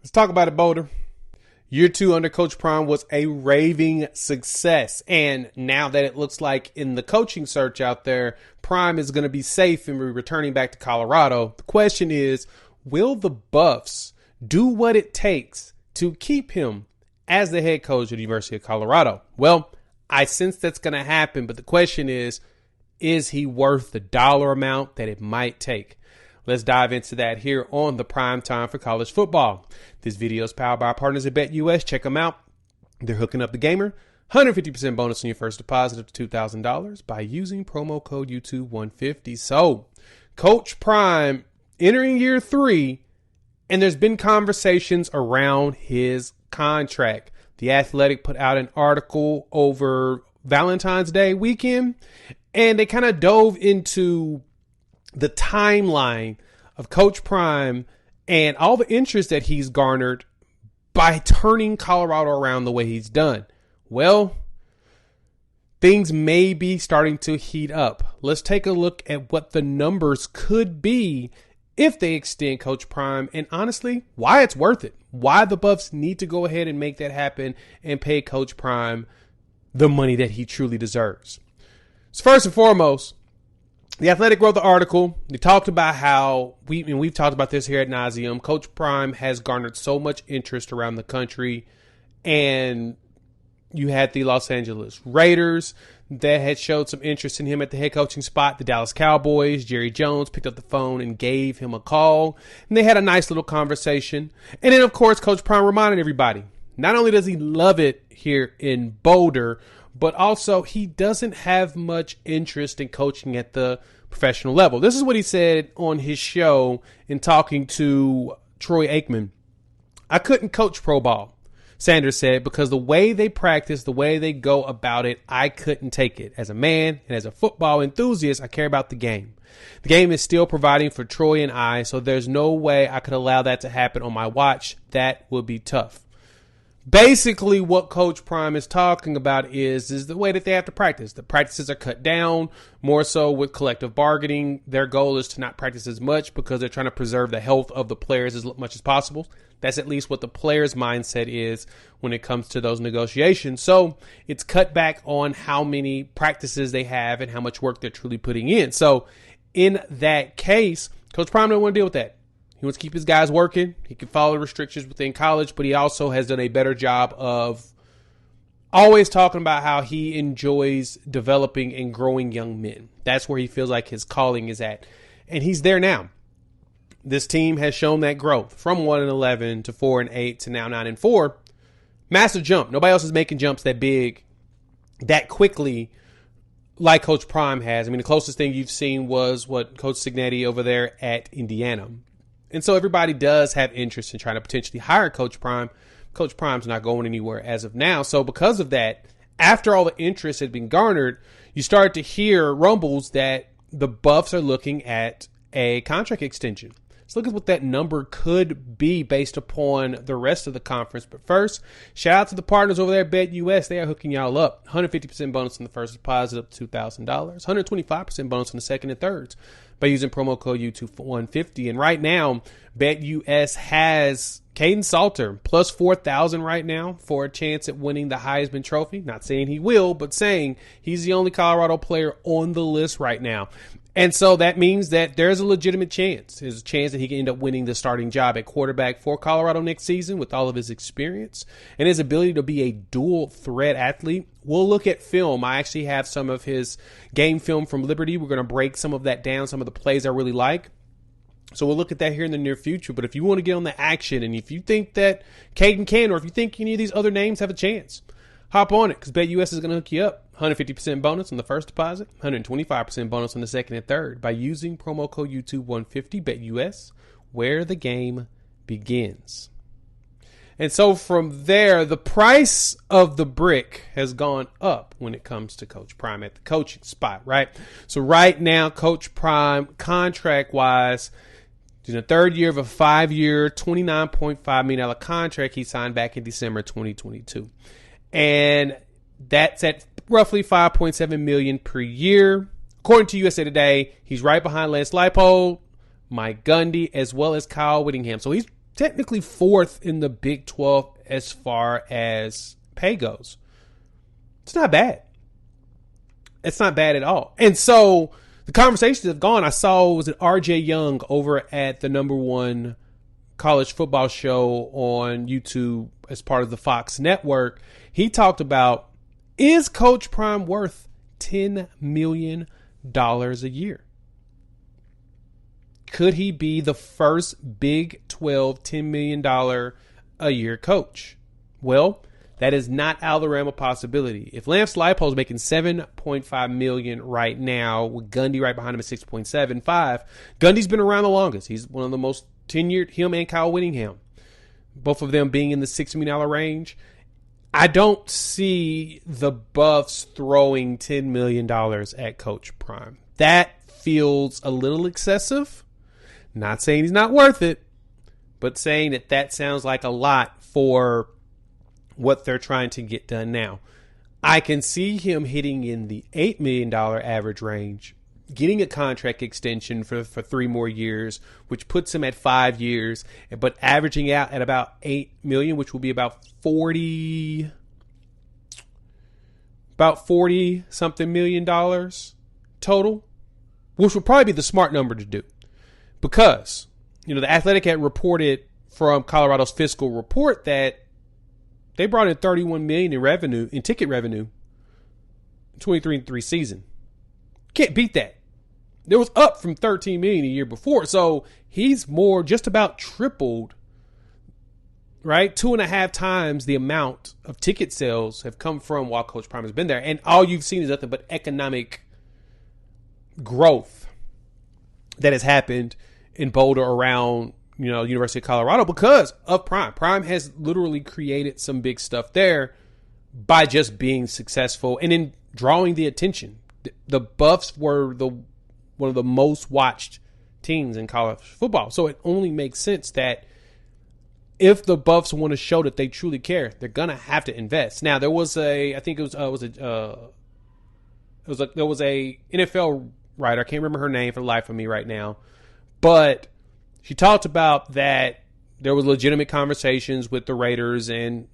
Let's talk about it, Boulder. Year 2 under Coach Prime was a raving success. And now that it looks like in the coaching search out there, Prime is going to be safe and be returning back to Colorado, the question is, will the Buffs do what it takes to keep him as the head coach of the University of Colorado? Well, I sense that's going to happen, but the question is he worth the dollar amount that it might take? Let's dive into that here on the Prime Time for College Football. This video is powered by our partners at BetUS. Check them out. They're hooking up the gamer. 150% bonus on your first deposit of $2,000 by using promo code YouTube150. So, Coach Prime entering year 3, and there's been conversations around his contract. The Athletic put out an article over Valentine's Day weekend, and they kind of dove into the timeline of Coach Prime and all the interest that he's garnered by turning Colorado around the way he's done. Well, things may be starting to heat up. Let's take a look at what the numbers could be if they extend Coach Prime, and honestly, why it's worth it. Why the Buffs need to go ahead and make that happen and pay Coach Prime the money that he truly deserves. So first and foremost, The Athletic wrote the article. They talked about how we've talked about this here at nauseum. Coach Prime has garnered so much interest around the country, and you had the Los Angeles Raiders that had showed some interest in him at the head coaching spot. The Dallas Cowboys, Jerry Jones picked up the phone and gave him a call, and they had a nice little conversation. And then, of course, Coach Prime reminded everybody, not only does he love it here in Boulder, but also he doesn't have much interest in coaching at the professional level. This is what he said on his show in talking to Troy Aikman. I couldn't coach pro ball, Sanders said, because the way they practice, the way they go about it, I couldn't take it. As a man and as a football enthusiast, I care about the game. The game is still providing for Troy and I, so there's no way I could allow that to happen on my watch. That would be tough. Basically, what Coach Prime is talking about is the way that they have to practice. The practices are cut down, more so with collective bargaining. Their goal is to not practice as much because they're trying to preserve the health of the players as much as possible. That's at least what the players' mindset is when it comes to those negotiations. So it's cut back on how many practices they have and how much work they're truly putting in. So in that case, Coach Prime doesn't want to deal with that. He wants to keep his guys working. He can follow restrictions within college, but he also has done a better job of always talking about how he enjoys developing and growing young men. That's where he feels like his calling is at. And he's there now. This team has shown that growth from 1-11 to 4-8 to now 9-4. Massive jump. Nobody else is making jumps that big, that quickly, like Coach Prime has. I mean, the closest thing you've seen was what Coach Cignetti over there at Indiana. And so everybody does have interest in trying to potentially hire Coach Prime. Coach Prime's not going anywhere as of now. So because of that, after all the interest had been garnered, you start to hear rumbles that the Buffs are looking at a contract extension. Let's look at what that number could be based upon the rest of the conference. But first, shout out to the partners over there at BetUS. They are hooking y'all up. 150% bonus on the first deposit of $2,000. 125% bonus on the second and thirds by using promo code YouTube150. And right now, BetUS has Caden Salter plus 4,000 right now for a chance at winning the Heisman Trophy. Not saying he will, but saying he's the only Colorado player on the list right now. And so that means that there's a legitimate chance. There's a chance that he can end up winning the starting job at quarterback for Colorado next season with all of his experience and his ability to be a dual threat athlete. We'll look at film. I actually have some of his game film from Liberty. We're going to break some of that down, some of the plays I really like. So we'll look at that here in the near future. But if you want to get on the action and if you think that Caden can, or if you think any of these other names have a chance, hop on it because BetUS is going to hook you up. 150% bonus on the first deposit, 125% bonus on the second and third by using promo code YouTube150. BetUS, where the game begins. And so from there, the price of the brick has gone up when it comes to Coach Prime at the coaching spot, right? So right now, Coach Prime, contract-wise, in the third year of a 5-year, $29.5 million contract he signed back in December 2022. And that's at roughly $5.7 million per year. According to USA Today, he's right behind Lance Leipold, Mike Gundy, as well as Kyle Whittingham. So he's technically fourth in the Big 12 as far as pay goes. It's not bad. It's not bad at all. And so the conversations have gone. I saw, was it RJ Young over at the #1 college football show on YouTube as part of the Fox network. He talked about, is Coach Prime worth $10 million a year? Could he be the first Big 12 $10 million a year coach? Well, that is not out of the realm of possibility. If Lance Leipold is making $7.5 million right now, with Gundy right behind him at $6.75, Gundy's been around the longest. He's one of the most tenured, him and Kyle Whittingham, both of them being in the $6 million range. I don't see the Buffs throwing $10 million at Coach Prime. That feels a little excessive. Not saying he's not worth it, but saying that sounds like a lot for what they're trying to get done now. I can see him hitting in the $8 million average range, getting a contract extension for 3 more years, which puts him at 5 years, but averaging out at about $8 million, which will be about 40 something million dollars total, which would probably be the smart number to do. Because, the Athletic had reported from Colorado's fiscal report that they brought in $31 million in ticket revenue, 23-3 season. Can't beat that. It was up from $13 million a year before, so he's more just about tripled. Right, 2.5 times the amount of ticket sales have come from while Coach Prime has been there, and all you've seen is nothing but economic growth that has happened in Boulder around, University of Colorado because of Prime. Prime has literally created some big stuff there by just being successful and in drawing the attention. The Buffs were one of the most watched teams in college football, so it only makes sense that if the Buffs want to show that they truly care, they're gonna have to invest. Now there was a NFL writer, I can't remember her name for the life of me right now, but she talked about that there was legitimate conversations with the Raiders and,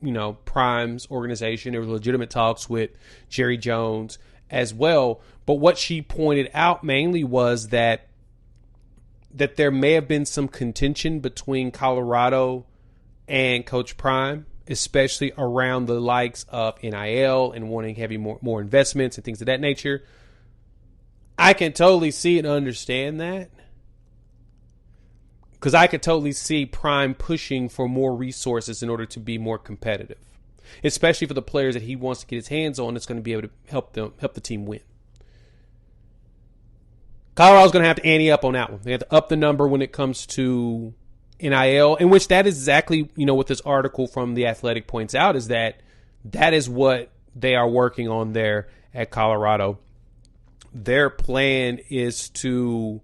Prime's organization. There was legitimate talks with Jerry Jones as well. But what she pointed out mainly was that there may have been some contention between Colorado and Coach Prime, especially around the likes of NIL and wanting heavy more investments and things of that nature. I can totally see and understand that, because I could totally see Prime pushing for more resources in order to be more competitive, especially for the players that he wants to get his hands on that's going to be able to help the team win. Colorado's going to have to ante up on that one. They have to up the number when it comes to NIL, in which that is exactly, what this article from The Athletic points out, is that is what they are working on there at Colorado. Their plan is to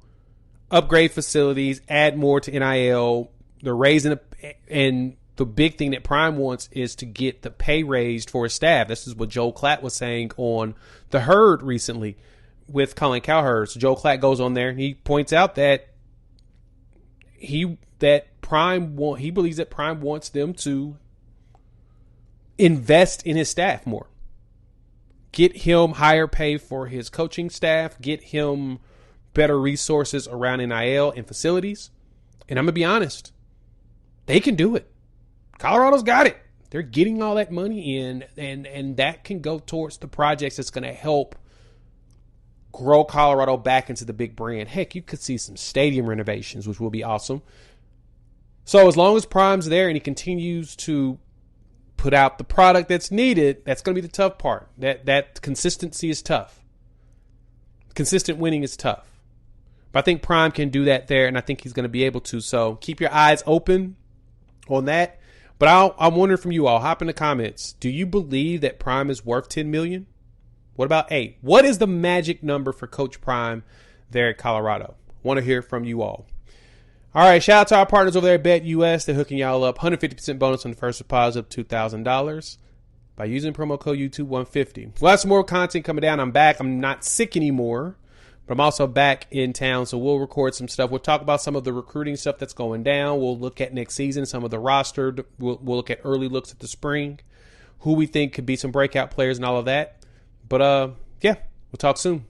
upgrade facilities, add more to NIL. They're raising and the big thing that Prime wants is to get the pay raised for his staff. This is what Joel Klatt was saying on The Herd recently with Colin Cowherd. So Joel Klatt goes on there and he points out that he believes that Prime wants them to invest in his staff more. Get him higher pay for his coaching staff, get him better resources around NIL and facilities. And I'm going to be honest, they can do it. Colorado's got it. They're getting all that money in, and that can go towards the projects that's going to help grow Colorado back into the big brand. Heck, you could see some stadium renovations, which will be awesome. So as long as Prime's there and he continues to put out the product that's needed, that's going to be the tough part. That consistency is tough. Consistent winning is tough. But I think Prime can do that there, and I think he's going to be able to. So keep your eyes open on that. But I'm wondering from you all, hop in the comments. Do you believe that Prime is worth $10 million? What about 8? What is the magic number for Coach Prime there at Colorado? Want to hear from you all. All right, shout out to our partners over there at BetUS. They're hooking y'all up. 150% bonus on the first deposit of $2,000 by using promo code YouTube150. We'll have some more content coming down. I'm back. I'm not sick anymore. But I'm also back in town, so we'll record some stuff. We'll talk about some of the recruiting stuff that's going down. We'll look at next season, some of the roster. We'll look at early looks at the spring, who we think could be some breakout players and all of that. But, yeah, we'll talk soon.